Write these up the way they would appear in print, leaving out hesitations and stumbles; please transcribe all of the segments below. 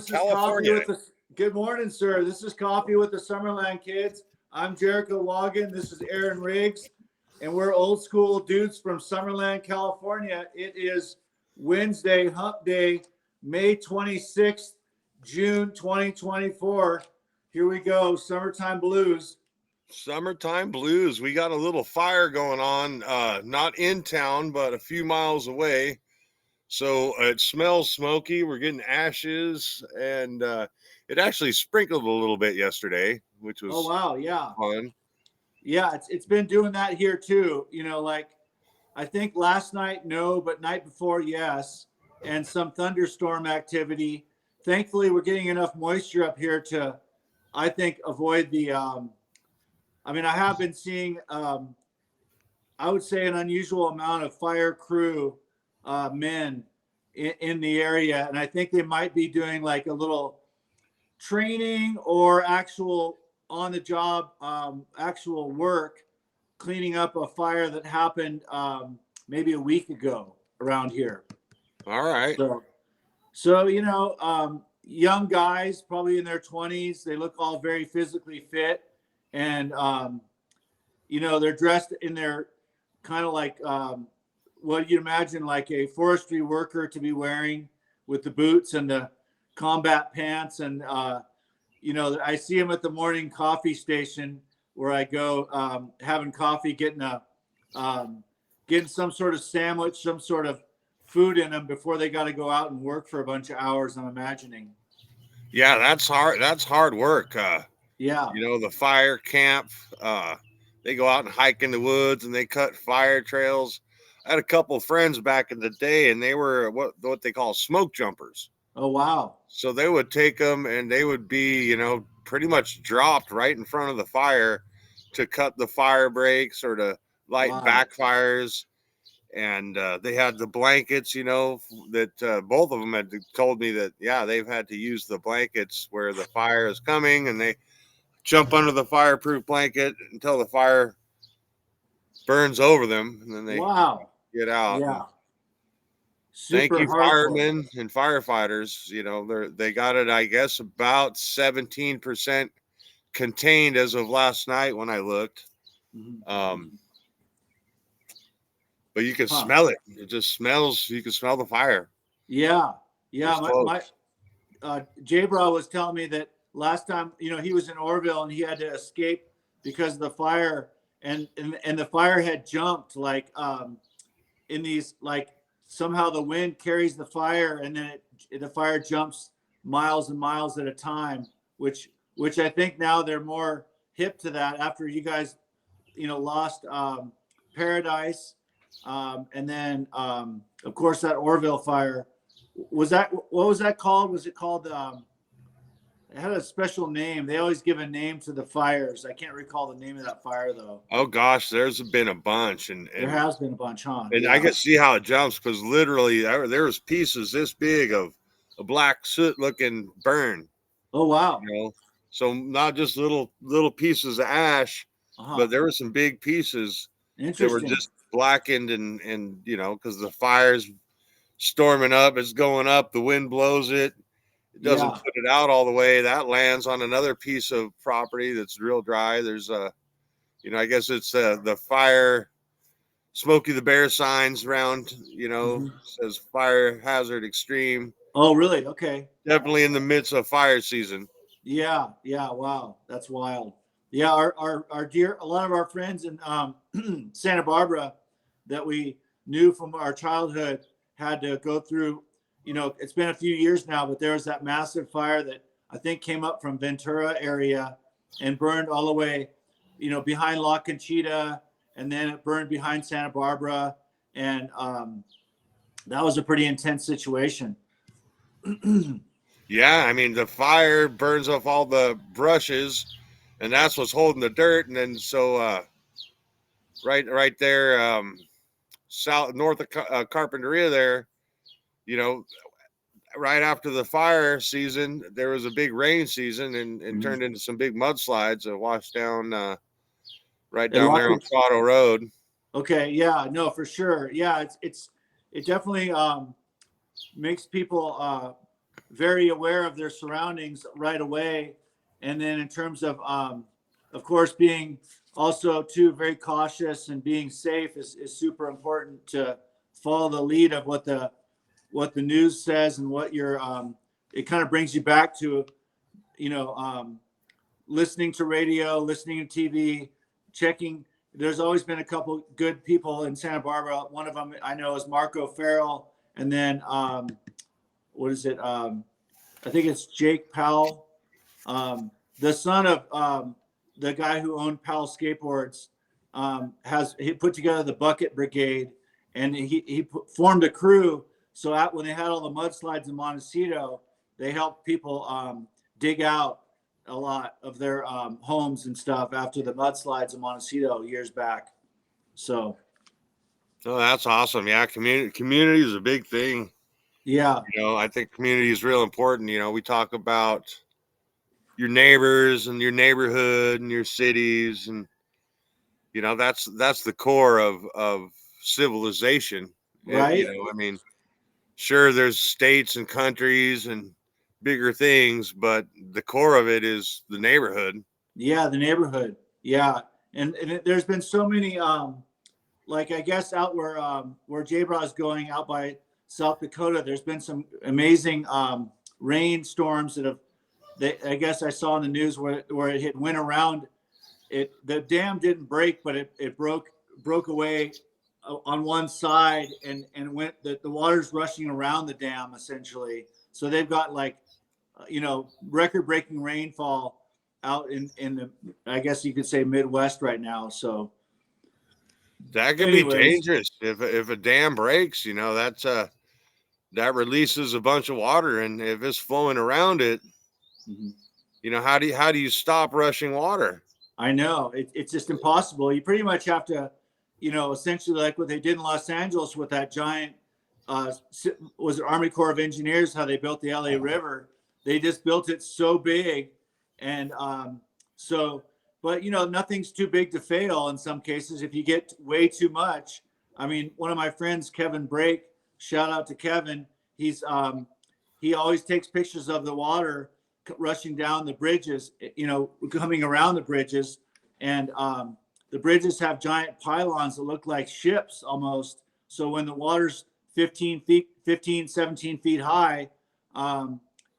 This is Coffee with the. Good morning, sir. This is Coffee with the Summerland Kids. I'm Jericho Logan. This is Aaron Riggs, and we're old school dudes from Summerland, California. It is Wednesday, Hump Day, May 26th, June 2024. Here we go. Summertime blues. Summertime blues. We got a little fire going on, not in town, but a few miles away. So it smells smoky. We're getting ashes, and it actually sprinkled a little bit yesterday, which was fun. Yeah, it's been doing that here too. You know, like I think last night, no, but night before, yes, and some thunderstorm activity. Thankfully, we're getting enough moisture up here to, I think, avoid the. I mean, I have been seeing, I would say, an unusual amount of fire crew men in the area, and I think they might be doing like a little training or actual on the job actual work cleaning up a fire that happened maybe a week ago around here. All right. So you know, young guys probably in their 20s, they look all very physically fit, and you know, they're dressed in their kind of like what you'd imagine like a forestry worker to be wearing, with the boots and the combat pants. And you know, I see them at the morning coffee station where I go, having coffee, getting some sort of sandwich, some sort of food in them before they got to go out and work for a bunch of hours, I'm imagining. Yeah, that's hard. That's hard work. Yeah. You know, the fire camp, they go out and hike in the woods and they cut fire trails. I had a couple of friends back in the day, and they were what they call smoke jumpers. Oh, wow. So they would take them, and they would be, you know, pretty much dropped right in front of the fire to cut the fire breaks or to light backfires. And they had the blankets, you know, that both of them had told me that, yeah, they've had to use the blankets where the fire is coming, and they jump under the fireproof blanket until the fire burns over them, and then they get out. Yeah. Thank you, firemen and firefighters. You know, they got it, I guess, about 17% contained as of last night when I looked. But you can smell it. It just smells. You can smell the fire. Yeah. My J-Bra was telling me that last time, you know, he was in Orville and he had to escape because of the fire, and the fire had jumped like in these, like, somehow the wind carries the fire, and then the fire jumps miles and miles at a time, which I think now they're more hip to that after you guys, you know, lost Paradise, and then of course that Orville fire. What was that called? Was it called it had a special name. They always give a name to the fires. I can't recall the name of that fire though. Oh gosh, there's been a bunch, and there has been a bunch, huh? And I can see how it jumps, because literally there was pieces this big of a black soot looking burn. Oh wow! You know, so not just little pieces of ash, but there were some big pieces that were just blackened, and you know, because the fire's storming up, it's going up, the wind blows it. It doesn't put it out all the way. That lands on another piece of property that's real dry. There's you know, I guess it's the fire, Smokey the Bear signs around, you know, says fire hazard extreme. Oh, really? Okay. Definitely in the midst of fire season. Yeah. Wow. That's wild. Yeah. Our dear, a lot of our friends in Santa Barbara that we knew from our childhood had to go through, you know, it's been a few years now, but there was that massive fire that I think came up from Ventura area and burned all the way, you know, behind La Conchita, and then it burned behind Santa Barbara. And that was a pretty intense situation. Yeah, I mean, the fire burns off all the brushes, and that's what's holding the dirt. And then so right there, north of Carpinteria there, you know, right after the fire season, there was a big rain season, and turned into some big mudslides that washed down right down there on Prado Road. Okay, yeah, no, for sure. Yeah, it definitely makes people very aware of their surroundings right away. And then in terms of course, being also too very cautious and being safe is super important to follow the lead of what the news says and what your it kind of brings you back to, listening to radio, listening to TV, checking. There's always been a couple good people in Santa Barbara. One of them I know is Marco Farrell, and then what is it? I think it's Jake Powell, the son of the guy who owned Powell Skateboards. He put together the Bucket Brigade, and he formed a crew. So when they had all the mudslides in Montecito, they helped people dig out a lot of their homes and stuff after the mudslides in Montecito years back. So. Oh, that's awesome. Yeah. Community is a big thing. Yeah. I think community is real important. We talk about your neighbors and your neighborhood and your cities, and that's the core of civilization. Right. I mean, sure, there's states and countries and bigger things, but the core of it is the neighborhood. Yeah, the neighborhood. Yeah, and there's been so many like I guess out where J-Bra is going out by South Dakota, there's been some amazing rainstorms that have. I guess I saw in the news where it had went around. The dam didn't break, but it broke away on one side and went. The water's rushing around the dam essentially. So they've got like, record-breaking rainfall out in the, I guess you could say, Midwest right now. So. That could be dangerous if a dam breaks. That releases a bunch of water, and if it's flowing around it, how do you stop rushing water? I know it's just impossible. You pretty much have to, essentially like what they did in Los Angeles with that giant, was it Army Corps of Engineers? How they built the LA River? They just built it so big, and but nothing's too big to fail in some cases. If you get way too much, I mean, one of my friends, Kevin Brake, shout out to Kevin. He always takes pictures of the water rushing down the bridges, coming around the bridges, and the bridges have giant pylons that look like ships almost. So when the water's 17 feet high,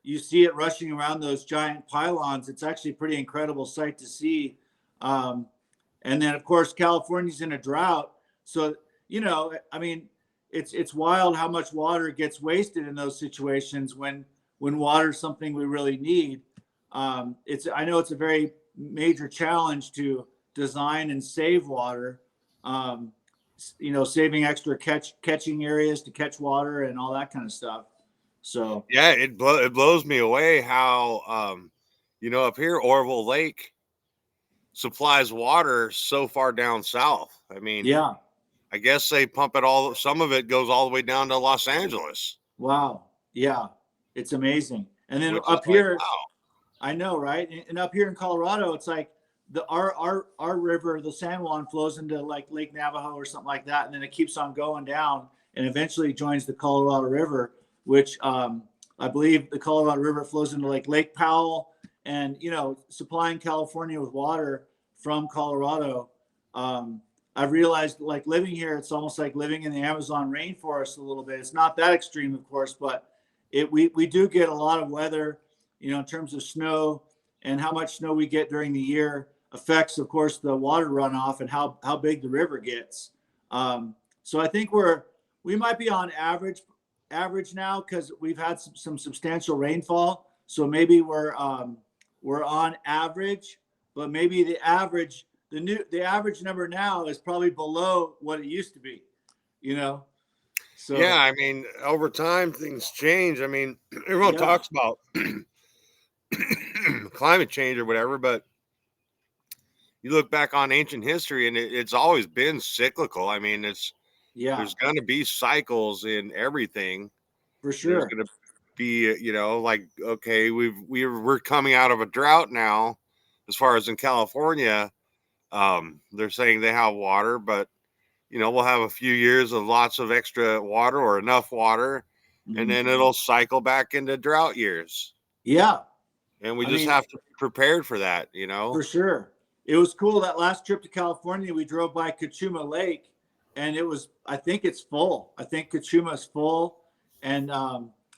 you see it rushing around those giant pylons. It's actually a pretty incredible sight to see. And then of course, California's in a drought. So, I mean, it's wild how much water gets wasted in those situations when water is something we really need. I know it's a very major challenge to design and save water, saving extra catching areas to catch water and all that kind of stuff. So yeah, it blows me away how up here Orville Lake supplies water so far down south. I mean, yeah, I guess they pump it some of it goes all the way down to Los Angeles. Wow. Yeah, it's amazing. And then up here, like, wow. I know, right? And up here in Colorado, it's like our river, the San Juan, flows into like Lake Navajo or something like that, and then it keeps on going down and eventually joins the Colorado River, which I believe the Colorado River flows into like Lake Powell, and supplying California with water from Colorado. I've realized, like, living here, it's almost like living in the Amazon rainforest a little bit. It's not that extreme, of course, but we do get a lot of weather, in terms of snow, and how much snow we get during the year affects, of course, the water runoff and how big the river gets. So I think we might be on average now because we've had some substantial rainfall. So maybe we're on average, but maybe the average number now is probably below what it used to be. So yeah, I mean, over time things change. I mean, everyone talks about climate change or whatever, but you look back on ancient history and it's always been cyclical. I mean, there's going to be cycles in everything. For sure. There's going to be, like, okay, we're coming out of a drought now, as far as in California. They're saying they have water, but we'll have a few years of lots of extra water or enough water. and then it'll cycle back into drought years. Yeah. And we just have to be prepared for that, you know? For sure. It was cool. That last trip to California, we drove by Cachuma Lake, and I think it's full. I think Cachuma is full. And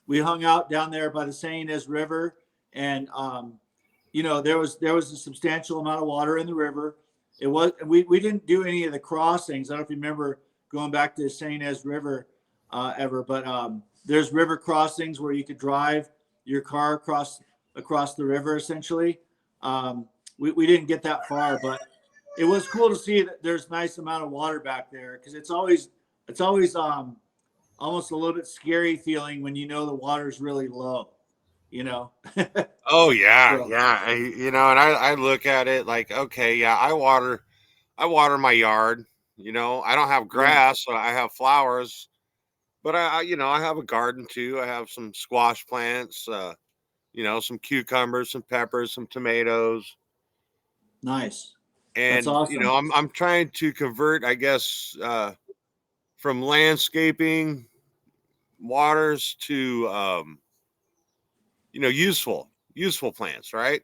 we hung out down there by the San Ynez River. And, there was a substantial amount of water in the river. We didn't do any of the crossings. I don't know if you remember going back to the San Ynez River ever, but there's river crossings where you could drive your car across the river, essentially. We didn't get that far, but it was cool to see that there's a nice amount of water back there, because it's always almost a little bit scary feeling when the water's really low, Oh yeah, So, yeah. And I look at it like, okay, yeah, I water my yard. I don't have grass, so I have flowers, but I have a garden too. I have some squash plants, some cucumbers, some peppers, some tomatoes. Nice. That's And awesome. I'm trying to convert, I guess, from landscaping waters to useful plants, right?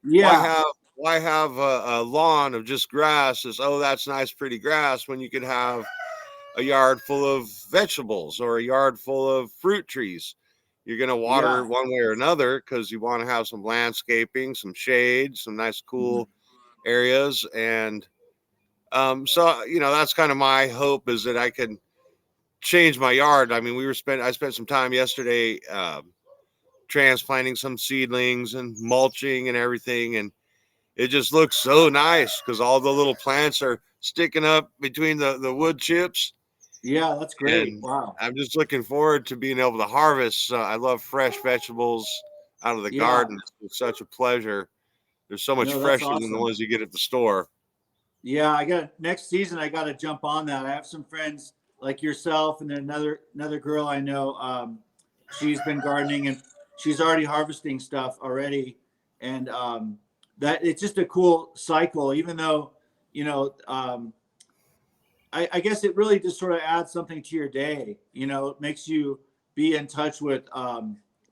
Yeah. Why have a lawn of just grass? That's nice, pretty grass, when you could have a yard full of vegetables or a yard full of fruit trees. You're going to water Yeah. one way or another because you want to have some landscaping, some shade, some nice cool areas. And so that's kind of my hope, is that I can change my yard. I mean, I spent some time yesterday transplanting some seedlings and mulching and everything, and it just looks so nice because all the little plants are sticking up between the wood chips. Yeah, that's great. And Wow. I'm just looking forward to being able to harvest. I love fresh vegetables out of the Yeah. garden. It's such a pleasure. They're so much No, that's fresher than the awesome. ones you get at the store. Yeah, next season I got to jump on that. I have some friends like yourself, and then another girl I know. She's been gardening, and she's already harvesting stuff already, and that it's just a cool cycle. Even though I guess it really just sort of adds something to your day. It makes you be in touch with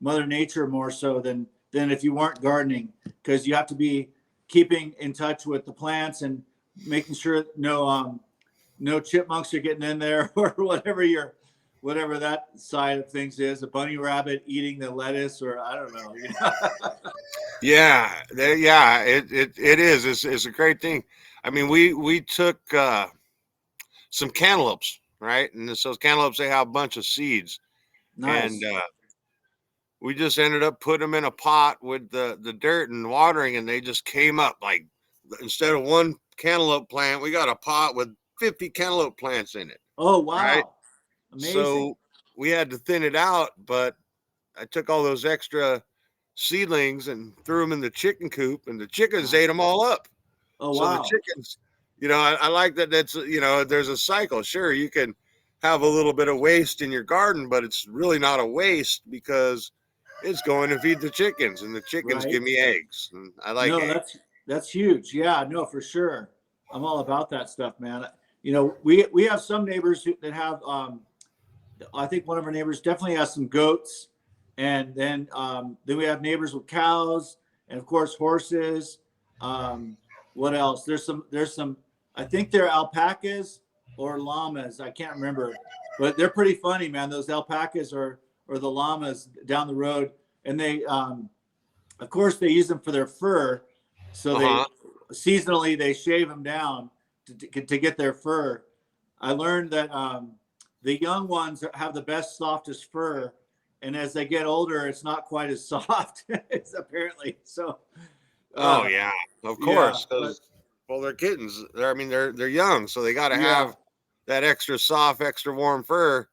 Mother Nature more so than if you weren't gardening, because you have to be keeping in touch with the plants and making sure no chipmunks are getting in there or whatever that side of things is. A bunny rabbit eating the lettuce, or I don't know. Yeah, it is. It's a great thing. I mean, we took some cantaloupes, right? And those cantaloupes, they have a bunch of seeds, and Nice. we just ended up putting them in a pot with the dirt and watering, and they just came up. Like, instead of one cantaloupe plant, we got a pot with 50 cantaloupe plants in it. Oh, Right? wow. Amazing. So we had to thin it out, but I took all those extra seedlings and threw them in the chicken coop, and the chickens ate them all up. Oh, So the wow. chickens, I like that. There's a cycle. Sure, you can have a little bit of waste in your garden, but it's really not a waste because it's going to feed the chickens, and the chickens Right. give me eggs, and I like No, eggs. that's huge. Yeah, no, for sure. I'm all about that stuff, man. We have some neighbors that have I think one of our neighbors definitely has some goats, and then we have neighbors with cows, and of course horses. What else? There's some I think they're alpacas or llamas. I can't remember, but they're pretty funny, man. Those alpacas or the llamas down the road, and they of course they use them for their fur, so they Uh-huh. seasonally they shave them down to get their fur. I learned that the young ones have the best, softest fur, and as they get older, it's not quite as soft. It's apparently so. Oh Uh, yeah, of yeah, course, but because they're kittens. They're young, so they got to yeah, have that extra soft, extra warm fur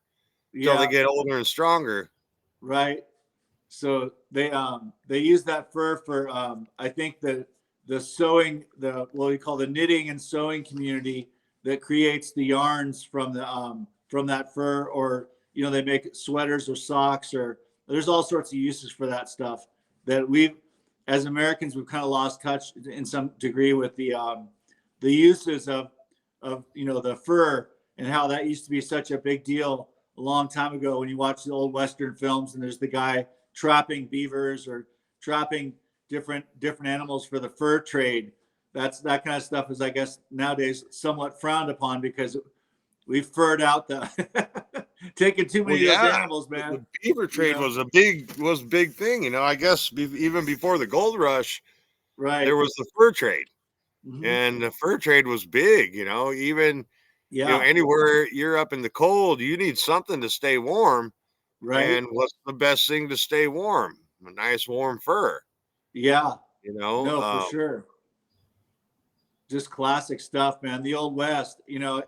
till they yeah, get older and stronger. right. So they use that fur for I think the sewing, the what we call the knitting and sewing community that creates the yarns from that fur, or they make sweaters or socks, or there's all sorts of uses for that stuff that we've, as Americans, we've kind of lost touch in some degree with the uses of the fur, and how that used to be such a big deal a a long time ago when you watch the old Western films and there's the guy trapping beavers or trapping different animals for the fur trade. That kind of stuff is, I guess, nowadays somewhat frowned upon because we furred out the taking too many of those animals, man. The beaver trade was a big thing, you know. I guess even before the gold rush, right, there was the fur trade, and the fur trade was big, you know. Even you know, anywhere you're up in the cold, you need something to stay warm. Right. And what's the best thing to stay warm? A nice warm fur. Yeah. You know, no, for sure. Just classic stuff, man. The Old West, you know,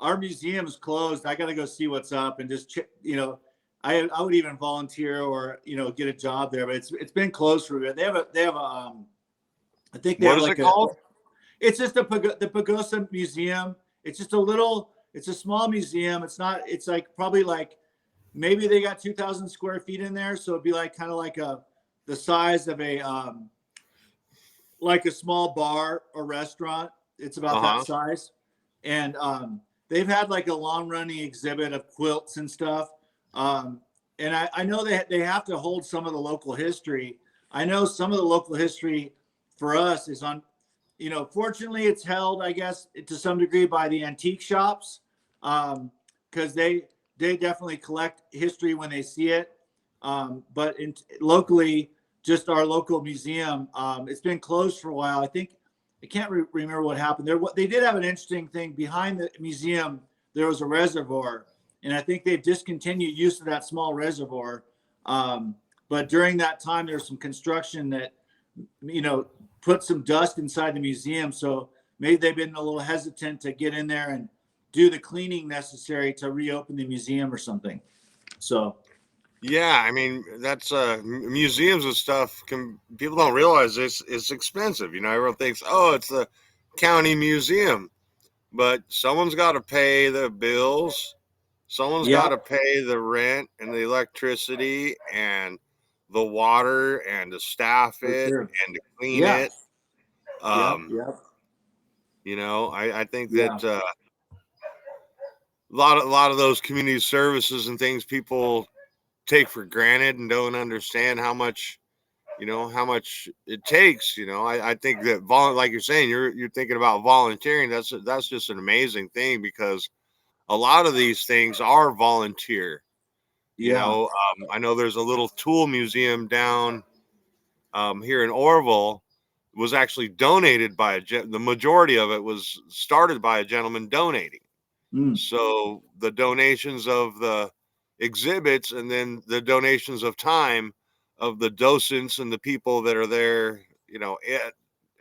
our museum's closed. I got to go see what's up and just, you know, I would even volunteer or, you know, get a job there, but it's been closed for a bit. They have I think they what have is like it called? It's just the Pagosa Museum. It's just it's a small museum. It's like probably like, maybe they got 2,000 square feet in there. So it'd be like kind of like the size of like a small bar or restaurant. It's about that size. And they've had like a long running exhibit of quilts and stuff. And I know they have to hold some of the local history. I know some of the local history for us is on, you know, fortunately it's held, I guess, to some degree by the antique shops, because they definitely collect history when they see it. But locally, just our local museum, it's been closed for a while. I think, I can't remember what happened there. They did have an interesting thing behind the museum. There was a reservoir, and I think they've discontinued use of that small reservoir. But during that time, there was some construction that, you know, put some dust inside the museum. So maybe they've been a little hesitant to get in there and do the cleaning necessary to reopen the museum or something. So, yeah, I mean, that's museums and stuff. People don't realize it's expensive. You know, everyone thinks, oh, it's the county museum, but someone's got to pay the bills. Someone's got to pay the rent and the electricity and the water and to staff it and to clean it. You know, I think that a lot of those community services and things people take for granted and don't understand how much it takes. You know, I think that like you're saying, you're thinking about volunteering. That's just an amazing thing because a lot of these things are volunteer. You know, I know there's a little tool museum down here in Orville. Was actually donated by the majority of it was started by a gentleman donating. So the donations of the exhibits and then the donations of time of the docents and the people that are there, you know,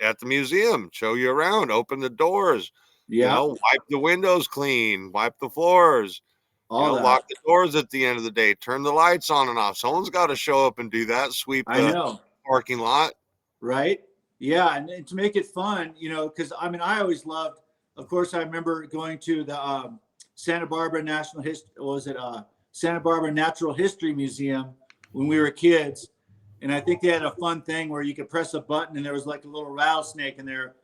at the museum, show you around, open the doors, you know, wipe the windows clean, wipe the floors, lock the doors at the end of the day, turn the lights on and off. Someone's got to show up and do that, sweep the parking lot. Right. Yeah. And to make it fun, you know, because I mean, I always loved, of course, I remember going to the Santa Barbara Santa Barbara Natural History Museum when we were kids. And I think they had a fun thing where you could press a button and there was like a little rattlesnake in there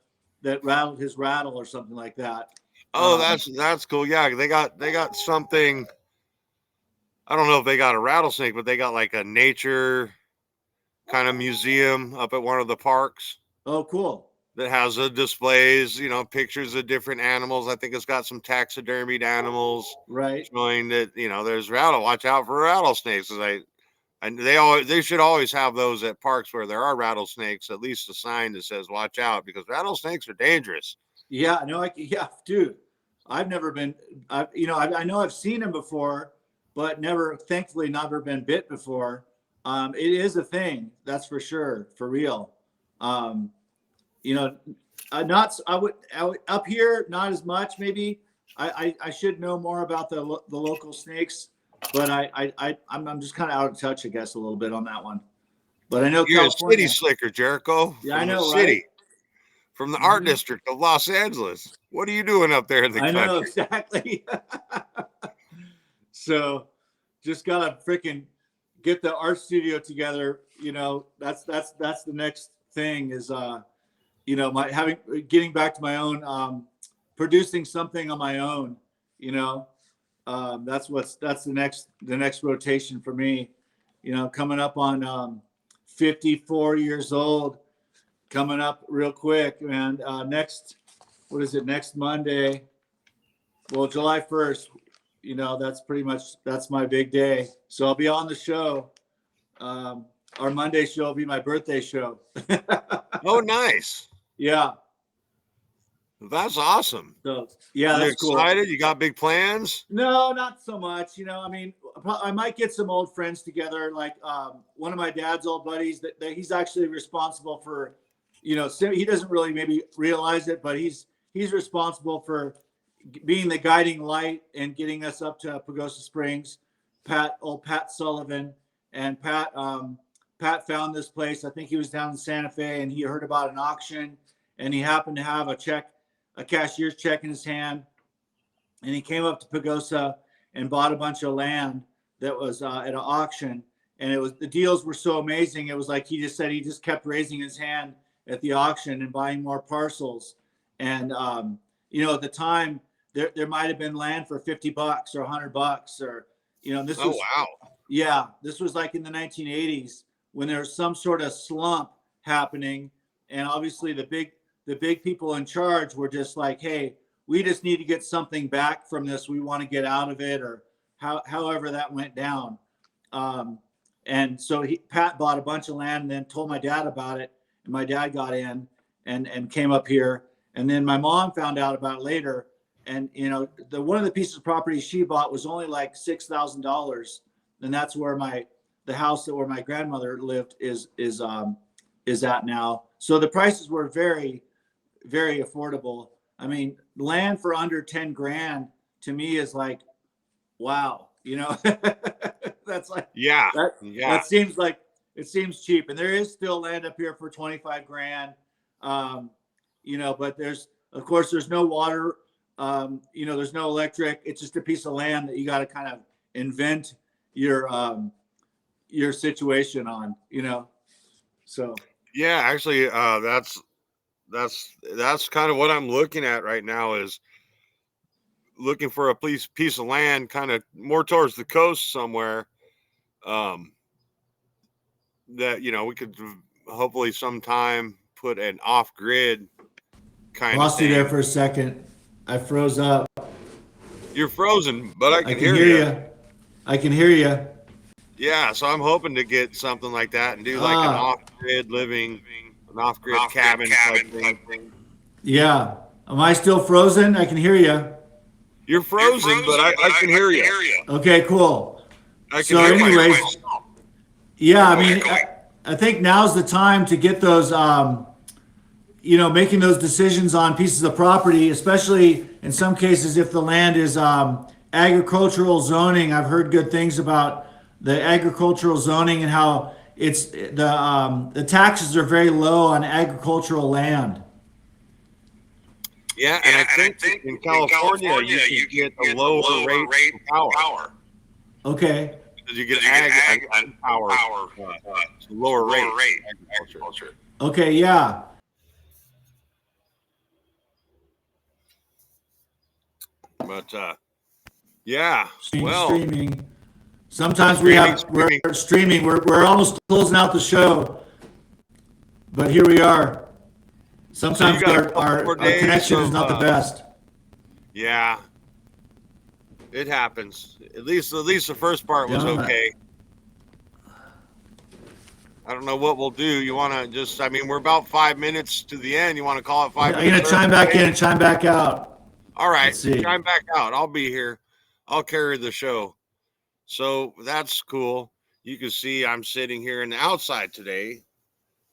that rattled his rattle or something like that. Oh, that's cool. Yeah, they got something. I don't know if they got a rattlesnake, but they got like a nature kind of museum up at one of the parks. Oh, cool. That has displays, you know, pictures of different animals. I think it's got some taxidermied animals, right? Showing that, you know, there's watch out for rattlesnakes. They should always have those at parks where there are rattlesnakes, at least a sign that says watch out because rattlesnakes are dangerous. Yeah, no, dude, I've never been, I know I've seen them before, but thankfully never been bit before. It is a thing, that's for sure, for real. You know, I would up here, not as much. Maybe I should know more about the local snakes, but I'm just kind of out of touch, I guess, a little bit on that one. But I know you're California, a city slicker, Jericho. Yeah, I know, the city, right? From the art district of Los Angeles. What are you doing up there in the country? I know exactly. So, just gotta freaking get the art studio together. You know, that's the next thing is you know, getting back to my own producing something on my own, you know. That's the next rotation for me. Coming up on 54 years old, coming up real quick, man. Next Monday? Well, July 1st. That's my big day. So I'll be on the show. Our Monday show will be my birthday show. Oh, nice. Yeah. That's awesome. So yeah, you that's excited? Cool. You got big plans? No, not so much. I might get some old friends together. Like one of my dad's old buddies that he's actually responsible for. He doesn't really maybe realize it, but he's responsible for being the guiding light and getting us up to Pagosa Springs. Pat Sullivan, and Pat found this place. I think he was down in Santa Fe, and he heard about an auction, and he happened to have a cashier's check in his hand, and he came up to Pagosa and bought a bunch of land that was at an auction. And the deals were so amazing. It was like he just said he just kept raising his hand at the auction and buying more parcels. And at the time there might have been land for $50 or $100 or this was, wow. Yeah, this was like in the 1980s when there was some sort of slump happening, and obviously the big people in charge were just like, hey, we just need to get something back from this. We want to get out of it, or however that went down. And so Pat bought a bunch of land and then told my dad about it, and my dad got in and came up here. And then my mom found out about it later. And one of the pieces of property she bought was only like $6,000, and that's where the house where my grandmother lived is at now. So the prices were very, very affordable. I mean, land for under 10 grand to me is like, wow, that's like, yeah. That seems like, it seems cheap. And there is still land up here for 25 grand. But there's no water. There's no electric. It's just a piece of land that you got to kind of invent your situation on, so. Yeah, actually, that's kind of what I'm looking at right now, is looking for a piece of land kind of more towards the coast somewhere, that, we could hopefully sometime put an off-grid kind of Lost thing. you there for a second. I froze up. You're frozen, but I can hear you. I can hear you. Yeah, so I'm hoping to get something like that and do like an off-grid living, an off-grid cabin type thing. Yeah. Am I still frozen? I can hear you. You're frozen, but I can hear you. Okay, cool. I can hear anyways, yeah, I mean, I think now's the time to get those, making those decisions on pieces of property, especially in some cases if the land is agricultural zoning. I've heard good things about the agricultural zoning and how it's the taxes are very low on agricultural land. Yeah, and I think in California you can get a lower rate for power. Okay. Because you get ag power, lower rate agriculture. Okay, yeah. But yeah, streaming. Sometimes we're streaming. We're almost closing out the show, but here we are. Sometimes our connection is not the best. Yeah, it happens. At least the first part was okay. I don't know what we'll do. You want to just? I mean, we're about 5 minutes to the end. You want to call it 5 minutes? I'm gonna chime back in and chime back out. All right, chime back out. I'll be here. I'll carry the show. So that's cool. You can see I'm sitting here in the outside today.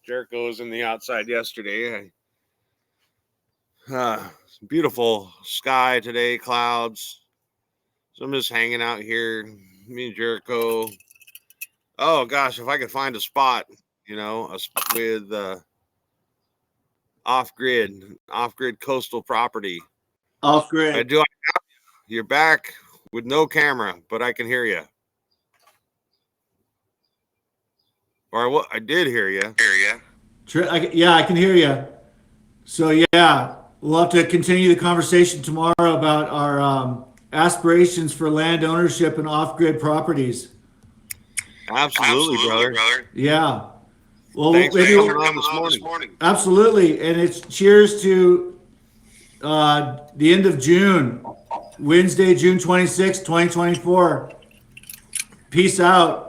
Jericho was in the outside yesterday. Beautiful sky today, clouds. So I'm just hanging out here. Me and Jericho. Oh gosh, if I could find a spot, with off-grid coastal property. Off-grid. I do. You're back with no camera, but I can hear you. Or what? I did hear you. Yeah, I can hear you. So yeah, we'll have to continue the conversation tomorrow about our aspirations for land ownership and off-grid properties. Absolutely, brother. Yeah. Well, thanks maybe for coming on this morning. Absolutely, and it's cheers to the end of June, Wednesday, June 26, 2024. Peace out.